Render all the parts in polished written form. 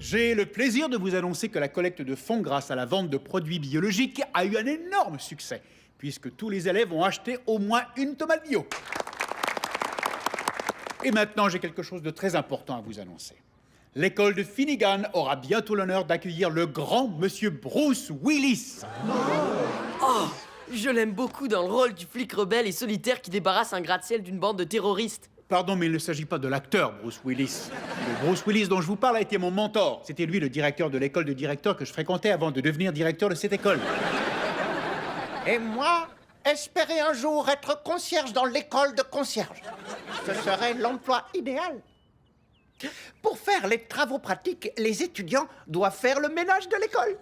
J'ai le plaisir de vous annoncer que la collecte de fonds grâce à la vente de produits biologiques a eu un énorme succès, puisque tous les élèves ont acheté au moins une tomate bio. Et maintenant, j'ai quelque chose de très important à vous annoncer. L'école de Finnegan aura bientôt l'honneur d'accueillir le grand monsieur Bruce Willis. Oh, je l'aime beaucoup dans le rôle du flic rebelle et solitaire qui débarrasse un gratte-ciel d'une bande de terroristes. Pardon, mais il ne s'agit pas de l'acteur Bruce Willis. Le Bruce Willis dont je vous parle a été mon mentor. C'était lui le directeur de l'école de directeurs que je fréquentais avant de devenir directeur de cette école. Et moi, espérer un jour être concierge dans l'école de concierge. Ce serait l'emploi idéal. Pour faire les travaux pratiques, les étudiants doivent faire le ménage de l'école.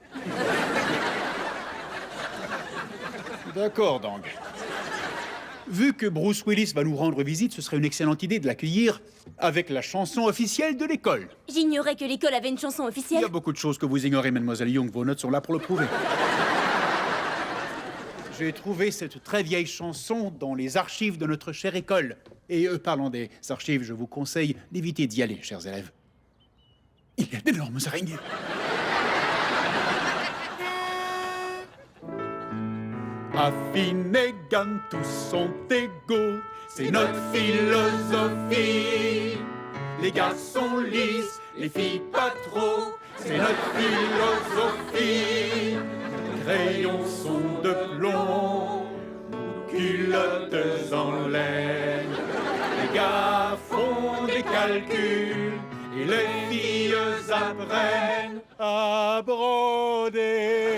D'accord, donc. Vu que Bruce Willis va nous rendre visite, ce serait une excellente idée de l'accueillir avec la chanson officielle de l'école. J'ignorais que l'école avait une chanson Il officielle. y a beaucoup de choses que vous ignorez, mademoiselle Young. Vos notes sont là pour le prouver. J'ai trouvé cette très vieille chanson dans les archives de notre chère école. Et parlant des archives, je vous conseille d'éviter d'y aller, chers élèves. Il y a d'énormes araignées. À Finnegan, tous sont égaux, c'est notre philosophie. Les garçons lisses, les filles pas trop, c'est notre philosophie. Les crayons sont de plomb, nos culottes en laine. Les gars font des calculs et les filles apprennent à broder.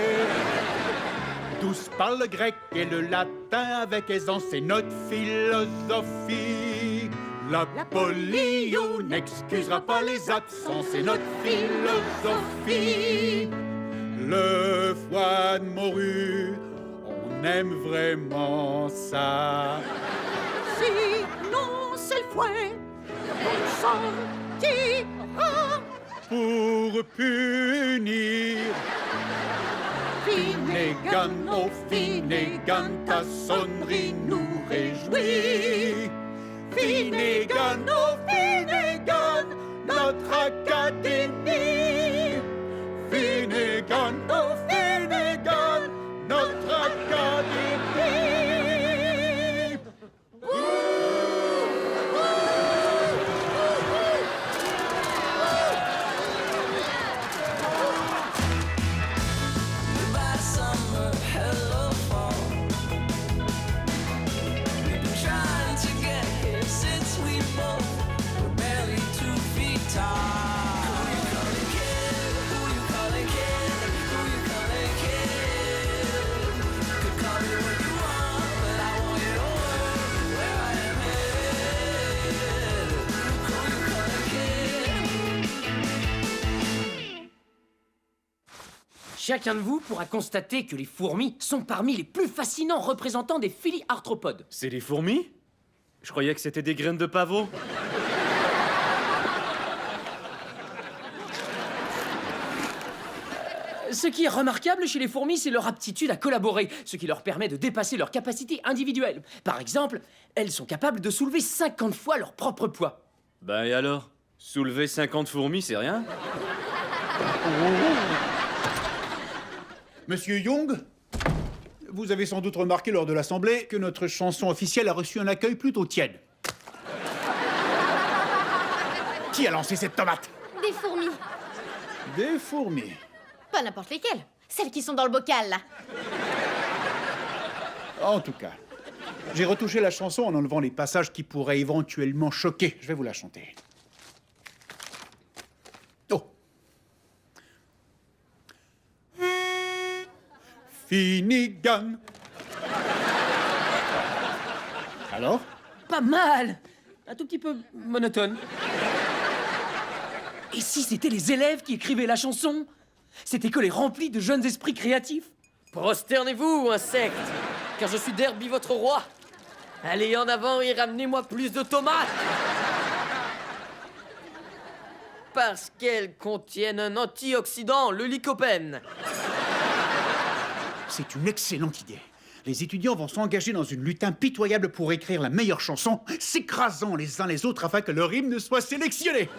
Tous parlent le grec et le latin avec aisance, c'est notre philosophie. La polio n'excusera pas les absents, c'est notre philosophie. Le foie de morue, on aime vraiment ça. Sinon, c'est le fouet. On sortira. Pour punir Finnegan, oh Finnegan, ta sonnerie nous réjouit. Finnegan, oh Finnegan, notre académie. Finnegan, oh Finnegan, notre académie. Chacun de vous pourra constater que les fourmis sont parmi les plus fascinants représentants des philiarthropodes. C'est des fourmis? Je croyais que c'était des graines de pavot. Ce qui est remarquable chez les fourmis, c'est leur aptitude à collaborer, ce qui leur permet de dépasser leurs capacités individuelles. Par exemple, elles sont capables de soulever 50 fois leur propre poids. Ben et alors? Soulever 50 fourmis, c'est rien? Monsieur Young, vous avez sans doute remarqué lors de l'Assemblée que notre chanson officielle a reçu un accueil plutôt tiède. Qui a lancé cette tomate? Des fourmis. Des fourmis. Pas n'importe lesquelles. Celles qui sont dans le bocal, là. En tout cas, j'ai retouché la chanson en enlevant les passages qui pourraient éventuellement choquer. Je vais vous la chanter. Oh. Finnegan. Alors? Pas mal! Un tout petit peu monotone. Et si c'était les élèves qui écrivaient la chanson? Cette école est remplie de jeunes esprits créatifs. Prosternez-vous, insectes, car je suis Derby, votre roi. Allez en avant et ramenez-moi plus de tomates. Parce qu'elles contiennent un antioxydant, le lycopène. C'est une excellente idée. Les étudiants vont s'engager dans une lutte impitoyable pour écrire la meilleure chanson, s'écrasant les uns les autres afin que leur hymne soit sélectionné.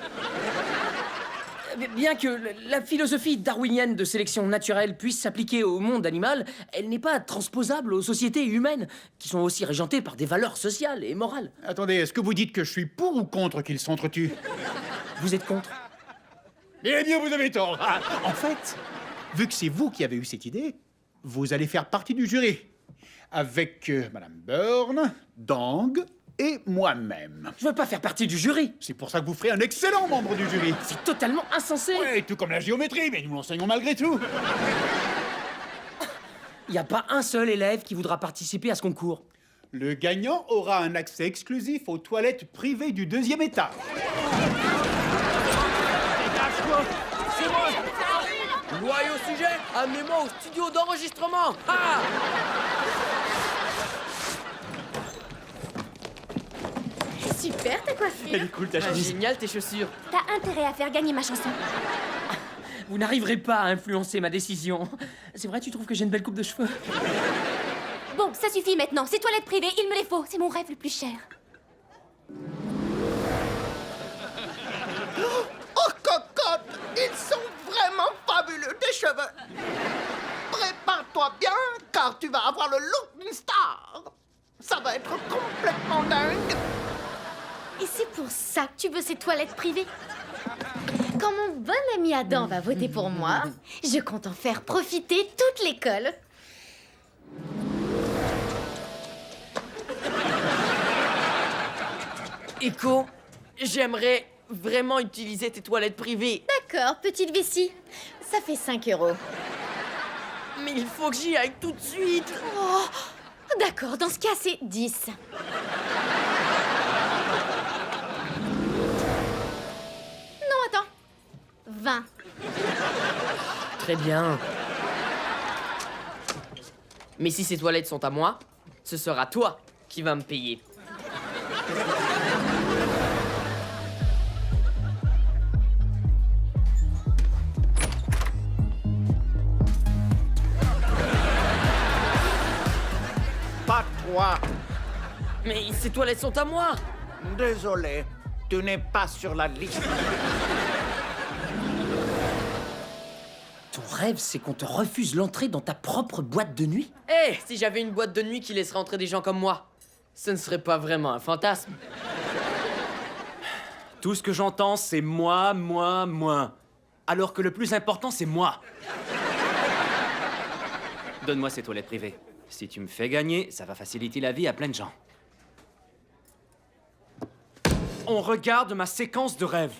Bien que la philosophie darwinienne de sélection naturelle puisse s'appliquer au monde animal, elle n'est pas transposable aux sociétés humaines, qui sont aussi régentées par des valeurs sociales et morales. Attendez, est-ce que vous dites que je suis pour ou contre qu'ils s'entretuent? Vous êtes contre? Eh bien, vous avez tort. Ah, en fait, vu que c'est vous qui avez eu cette idée, vous allez faire partie du jury. Avec Madame Byrne, Dang et moi-même. Je veux pas faire partie du jury. C'est pour ça que vous ferez un excellent membre du jury. C'est totalement insensé. Ouais, tout comme la géométrie, mais nous l'enseignons malgré tout. Il n'y a pas un seul élève qui voudra participer à ce concours. Le gagnant aura un accès exclusif aux toilettes privées du 2e étage. C'est moi. Loyaux sujet, amenez-moi au studio d'enregistrement. Ah! Super ta coiffure. Elle est cool ta chemise. Génial tes chaussures. T'as intérêt à faire gagner ma chanson. Vous n'arriverez pas à influencer ma décision. C'est vrai, tu trouves que j'ai une belle coupe de cheveux? Bon, ça suffit maintenant. Ces toilettes privées, il me les faut. C'est mon rêve le plus cher. Oh, cocotte, ils sont vraiment fabuleux, tes cheveux. Prépare-toi bien, car tu vas avoir le look d'une star. Ça va être complètement dingue. Et c'est pour ça que tu veux ces toilettes privées? Quand mon bon ami Adam va voter pour moi, je compte en faire profiter toute l'école. Echo, j'aimerais vraiment utiliser tes toilettes privées. D'accord, petite vessie. Ça fait 5 €. Mais il faut que j'y aille tout de suite. Oh, d'accord, dans ce cas, c'est 10. Non, attends. 20. Très bien. Mais si ces toilettes sont à moi, ce sera toi qui vas me payer. Pas toi. Mais ces toilettes sont à moi. Désolé, tu n'es pas sur la liste. Ton rêve, c'est qu'on te refuse l'entrée dans ta propre boîte de nuit? Eh, si j'avais une boîte de nuit qui laisserait entrer des gens comme moi, ce ne serait pas vraiment un fantasme. Tout ce que j'entends, c'est moi. Alors que le plus important, c'est moi. Donne-moi ces toilettes privées. Si tu me fais gagner, ça va faciliter la vie à plein de gens. On regarde ma séquence de rêve.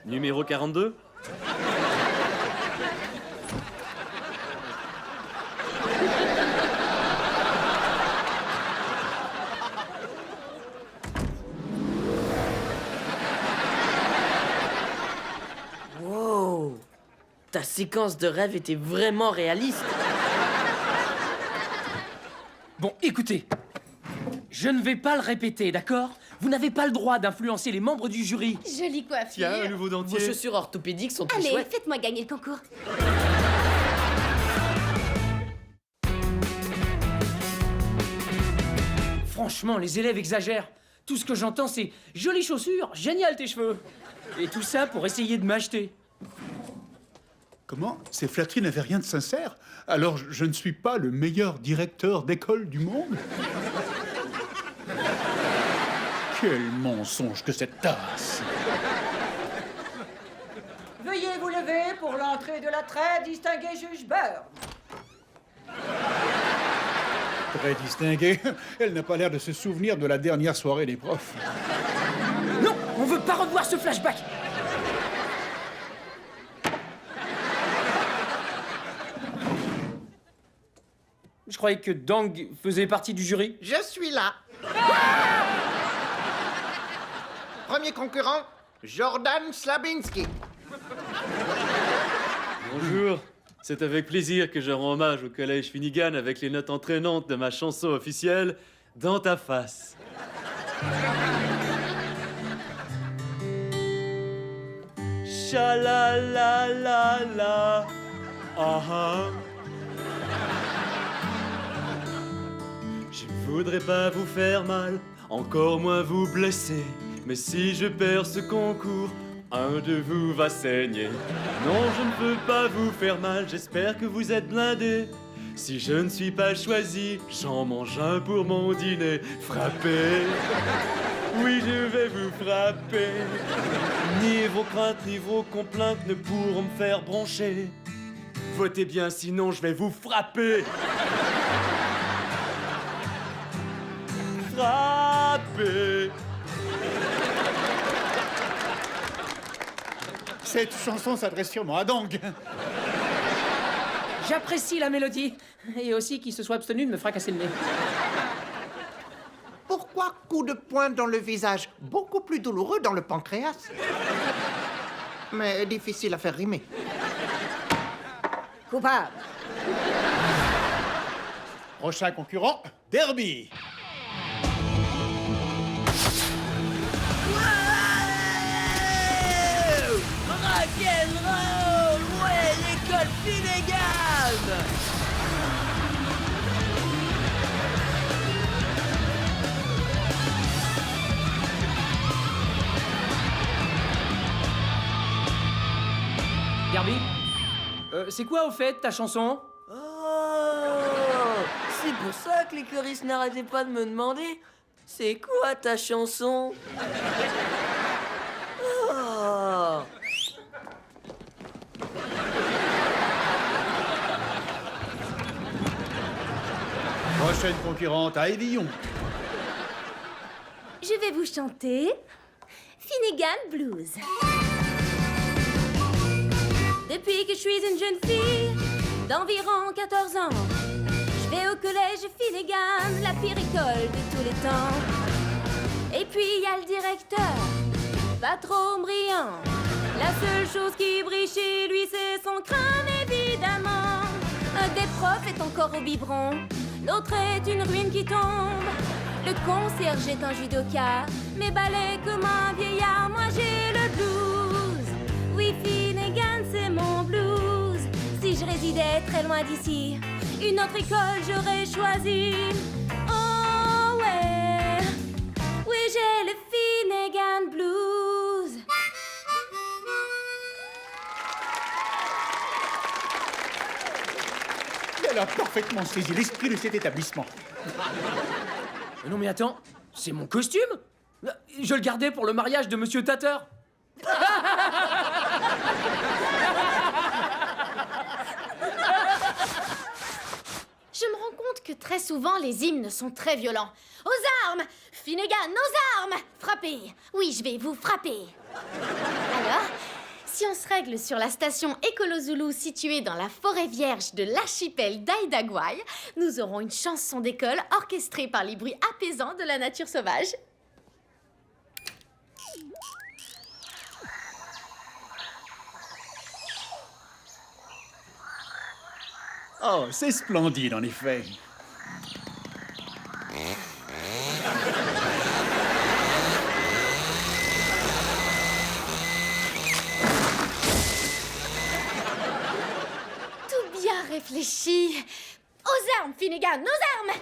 Numéro 42. Wow! Ta séquence de rêve était vraiment réaliste. Bon, écoutez. Je ne vais pas le répéter, d'accord? Vous n'avez pas le droit d'influencer les membres du jury. Jolie coiffure. Tiens, un nouveau Vos dentier. chaussures orthopédiques sont très Allez, chouettes. faites-moi gagner le concours. Franchement, les élèves exagèrent. Tout ce que j'entends, c'est « Jolies chaussures, génial tes cheveux !» Et tout ça pour essayer de m'acheter. Comment? Ces flatteries n'avaient rien de sincère? Alors je ne suis pas le meilleur directeur d'école du monde? Quel mensonge que cette tasse! Veuillez vous lever pour l'entrée de la très distinguée juge Byrne. Très distinguée. Elle n'a pas l'air de se souvenir de la dernière soirée des profs. Non, on veut pas revoir ce flashback. Je croyais que Dang faisait partie du jury. Je suis là. Premier concurrent, Jordan Slabinski. Bonjour. C'est avec plaisir que je rends hommage au collège Finnegan avec les notes entraînantes de ma chanson officielle, Dans ta face. cha la la la la. Ah ah. Je ne voudrais pas vous faire mal, encore moins vous blesser. Mais si je perds ce concours, un de vous va saigner. Non, je ne peux pas vous faire mal, j'espère que vous êtes blindés. Si je ne suis pas choisi, j'en mange un pour mon dîner. Frappez, oui, je vais vous frapper. Ni vos craintes, ni vos complaintes ne pourront me faire broncher. Votez bien, sinon je vais vous frapper. Frapper. Cette chanson s'adresse sûrement à Dang. J'apprécie la mélodie. Et aussi qu'il se soit abstenu de me fracasser le nez. Pourquoi coup de poing dans le visage? Beaucoup plus douloureux dans le pancréas. Mais difficile à faire rimer. Coupable. Prochain concurrent, Derby. Rock'n'roll, ouais, l'école Finnegan. Derby, c'est quoi au fait ta chanson? Oh, c'est pour ça que les choristes n'arrêtaient pas de me demander c'est quoi ta chanson? Oh. Prochaine concurrente à Évillon. Je vais vous chanter Finnegan Blues. Depuis que je suis une jeune fille d'environ 14 ans, je vais au collège Finnegan, la pire école de tous les temps. Et puis il y a le directeur, pas trop brillant. La seule chose qui brille chez lui, c'est son crâne, évidemment. Un des profs est encore au biberon, l'autre est une ruine qui tombe. Le concierge est un judoka, mais balai comme un vieillard. Moi j'ai le blues. Oui, Finnegan, c'est mon blues. Si je résidais très loin d'ici, une autre école j'aurais choisi. Oh ouais, oui, j'ai le Finnegan Blues. Elle a parfaitement saisi l'esprit de cet établissement. Non mais attends, c'est mon costume? Je le gardais pour le mariage de Monsieur Tatter. Je me rends compte que très souvent les hymnes sont très violents. Aux armes! Finnegan, aux armes! Frappez! Oui, je vais vous frapper. Alors, si on se règle sur la station Écolo Zoulou située dans la forêt vierge de l'archipel d'Aïdagouaï, nous aurons une chanson d'école orchestrée par les bruits apaisants de la nature sauvage. Oh, c'est splendide en effet. Tout bien réfléchi. Aux armes, Finnegan, aux armes!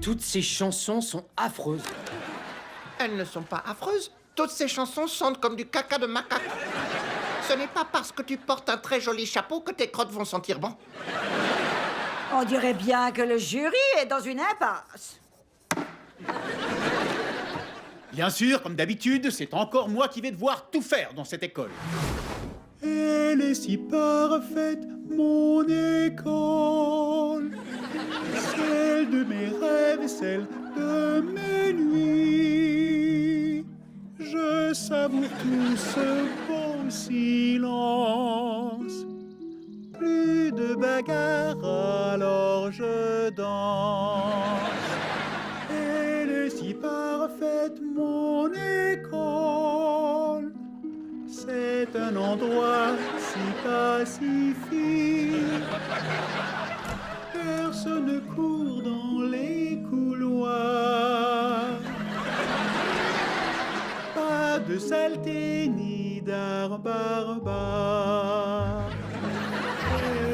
Toutes ces chansons sont affreuses. Elles ne sont pas affreuses. Toutes ces chansons sentent comme du caca de macaque. Ce n'est pas parce que tu portes un très joli chapeau que tes crottes vont sentir bon. On dirait bien que le jury est dans une impasse. Bien sûr, comme d'habitude, c'est encore moi qui vais devoir tout faire dans cette école. Elle est si parfaite, mon école. Celle de mes rêves, celle de mes nuits. Je savoure tout ce beau silence. Plus de bagarre, alors je danse. Elle est si parfaite, mon école. C'est un endroit si pacifique. Personne ne court dans les couloirs. de saleté ni d'arbarbare.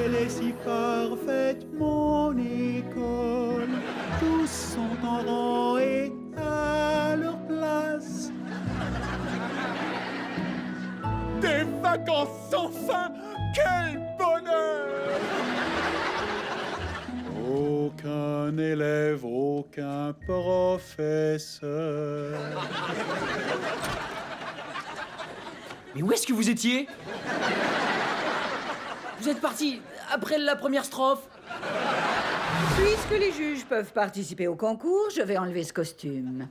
Elle est si parfaite, mon école. Tous sont en rang et à leur place. Des vacances sans fin, quel bonheur! Aucun élève, aucun professeur. Mais où est-ce que vous étiez? Vous êtes parti après la première strophe. Puisque les juges peuvent participer au concours, je vais enlever ce costume.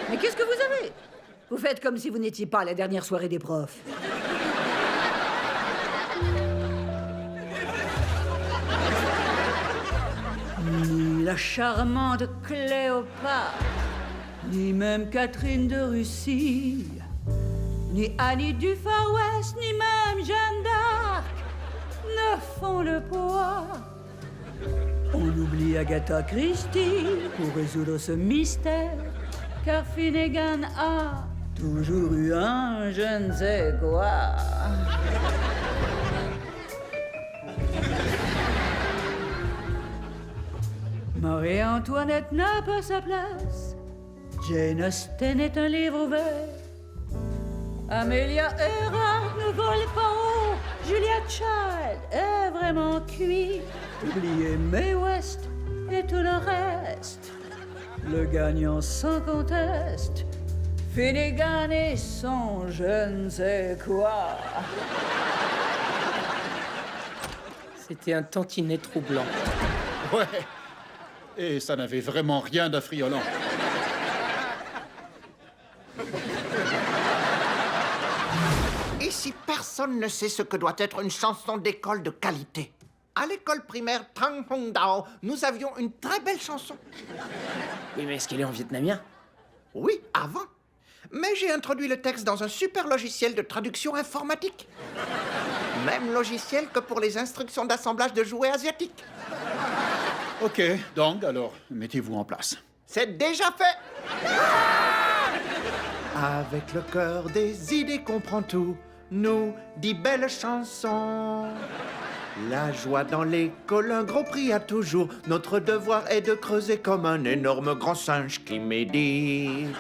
Mais qu'est-ce que vous avez? Vous faites comme si vous n'étiez pas à la dernière soirée des profs. Ni la charmante Cléopâtre, ni même Catherine de Russie, ni Annie du Far West, ni même Jeanne d'Arc ne font le poids. On oublie Agatha Christie pour résoudre ce mystère, car Finnegan a toujours eu un je ne sais quoi. Marie-Antoinette n'a pas sa place. Jane Austen est un livre ouvert. Amelia Earhart ne vole pas haut. Julia Child est vraiment cuit. Oubliez Mae West et tout le reste. Le gagnant sans conteste. Finnegan et son je ne sais quoi. C'était un tantinet troublant. Ouais. Et ça n'avait vraiment rien d'affriolant. Ici, personne ne sait ce que doit être une chanson d'école de qualité. À l'école primaire Trang Hong Dao, nous avions une très belle chanson. Oui, mais est-ce qu'elle est en vietnamien? Oui, avant. Mais j'ai introduit le texte dans un super logiciel de traduction informatique. Même logiciel que pour les instructions d'assemblage de jouets asiatiques. Ok, donc alors, mettez-vous en place. C'est déjà fait. Avec le cœur des idées qu'on prend tout, nous dit belle chanson. La joie dans l'école, un gros prix à toujours. Notre devoir est de creuser comme un énorme grand singe qui médite.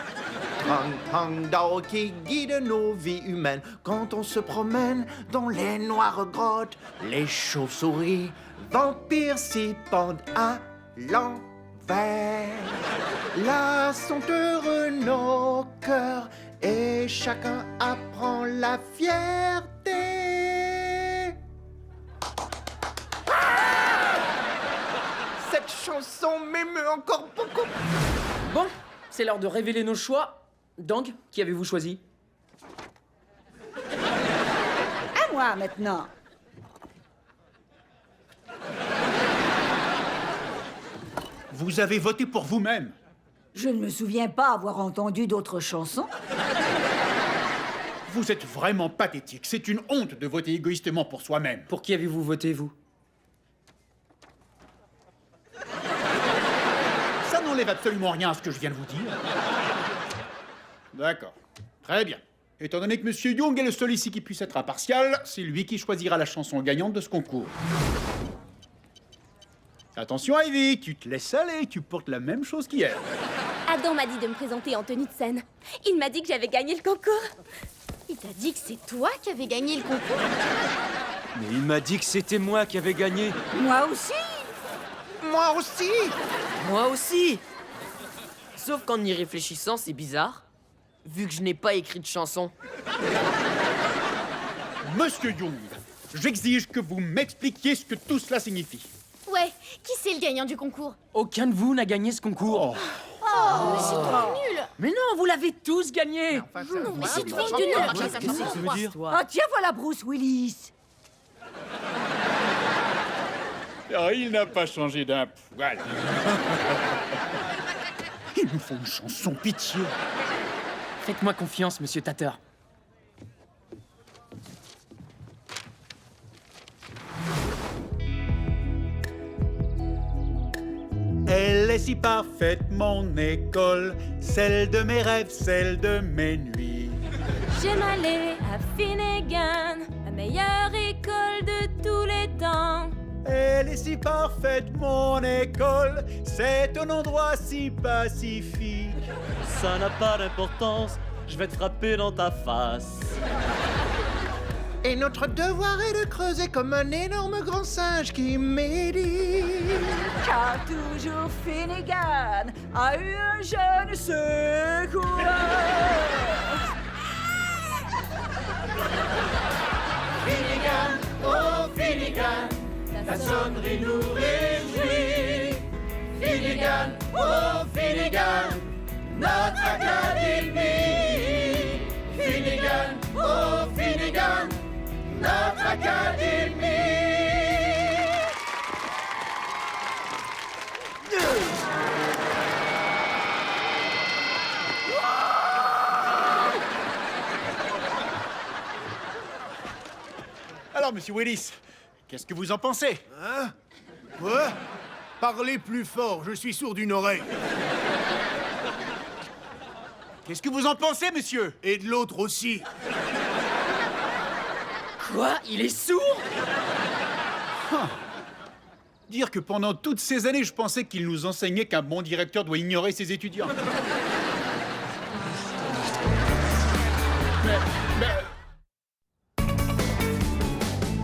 Trang Trang Dao qui guide nos vies humaines quand on se promène dans les noires grottes. Les chauves-souris, vampires s'y pendent à l'envers. Là sont heureux nos cœurs et chacun apprend la fierté. Cette chanson m'émeut encore beaucoup. Bon, c'est l'heure de révéler nos choix. Dang, qui avez-vous choisi? À moi maintenant. Vous avez voté pour vous-même. Je ne me souviens pas avoir entendu d'autres chansons. Vous êtes vraiment pathétique. C'est une honte de voter égoïstement pour soi-même. Pour qui avez-vous voté, vous? Ça n'enlève absolument rien à ce que je viens de vous dire. D'accord. Très bien. Étant donné que M. Young est le seul ici qui puisse être impartial, c'est lui qui choisira la chanson gagnante de ce concours. Attention, Ivy, tu te laisses aller, tu portes la même chose qu'hier. Adam m'a dit de me présenter en tenue de scène. Il m'a dit que j'avais gagné le concours. Il t'a dit que c'est toi qui avais gagné le concours? Mais il m'a dit que c'était moi qui avais gagné. Moi aussi. Moi aussi. Moi aussi. Sauf qu'en y réfléchissant, c'est bizarre. Vu que je n'ai pas écrit de chanson. Monsieur Young, j'exige que vous m'expliquiez ce que tout cela signifie. Ouais, qui c'est le gagnant du concours? Aucun de vous n'a gagné ce concours. Oh, mais c'est trop nul! Mais non, vous l'avez tous gagné. Non, mais c'est trop nul! Qu'est-ce que ça veut dire? Ah tiens, voilà Bruce Willis. Ah, il n'a pas changé d'un poil. Il nous faut une chanson pitié. Faites-moi confiance, monsieur Tatter. Elle Elle est si parfaite, mon école, celle de mes rêves, celle de mes nuits. J'aime aller à Finnegan, la meilleure école de tous les temps. Elle est si parfaite, mon école, c'est un endroit si pacifique. Ça n'a pas d'importance, je vais te frapper dans ta face. Et notre devoir est de creuser comme un énorme grand singe qui médite. Car toujours Finnegan a eu un jeune secoureur. Finnegan, oh Finnegan, Ta sonnerie nous réjouit. Finnegan, oh Finnegan, notre académie. Finnegan, oh Finnegan, notre académie. Alors, monsieur Willis, qu'est-ce que vous en pensez? Hein? Quoi? Parlez plus fort, je suis sourd d'une oreille. Qu'est-ce que vous en pensez, monsieur? Et de l'autre aussi. Quoi? Il est sourd? Dire que pendant toutes ces années, je pensais qu'il nous enseignait qu'un bon directeur doit ignorer ses étudiants.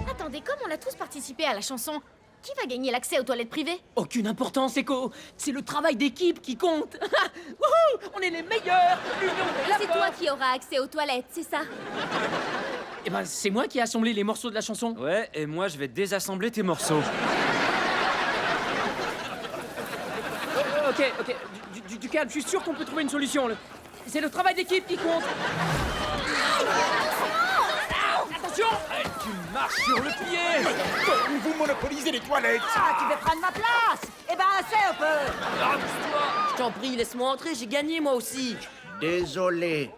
Attendez, comme on a tous participé à la chanson, qui va gagner l'accès aux toilettes privées? Aucune importance, Echo. C'est le travail d'équipe qui compte. Wouhou! On est les meilleurs. L'union fait Et la c'est toi force. qui auras accès aux toilettes, c'est ça? Eh ben, c'est moi qui ai assemblé les morceaux de la chanson. Ouais, et moi je vais désassembler tes morceaux. Ok, du calme. Je suis sûr qu'on peut trouver une solution. C'est le travail d'équipe qui compte. Attention! Tu marches sur le pied! Vous monopolisez les toilettes! Ah, tu veux prendre ma place? Eh ben, assez un peu. Je t'en prie, laisse-moi entrer, j'ai gagné moi aussi. Désolé,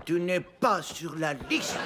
tu n'es pas sur la liste.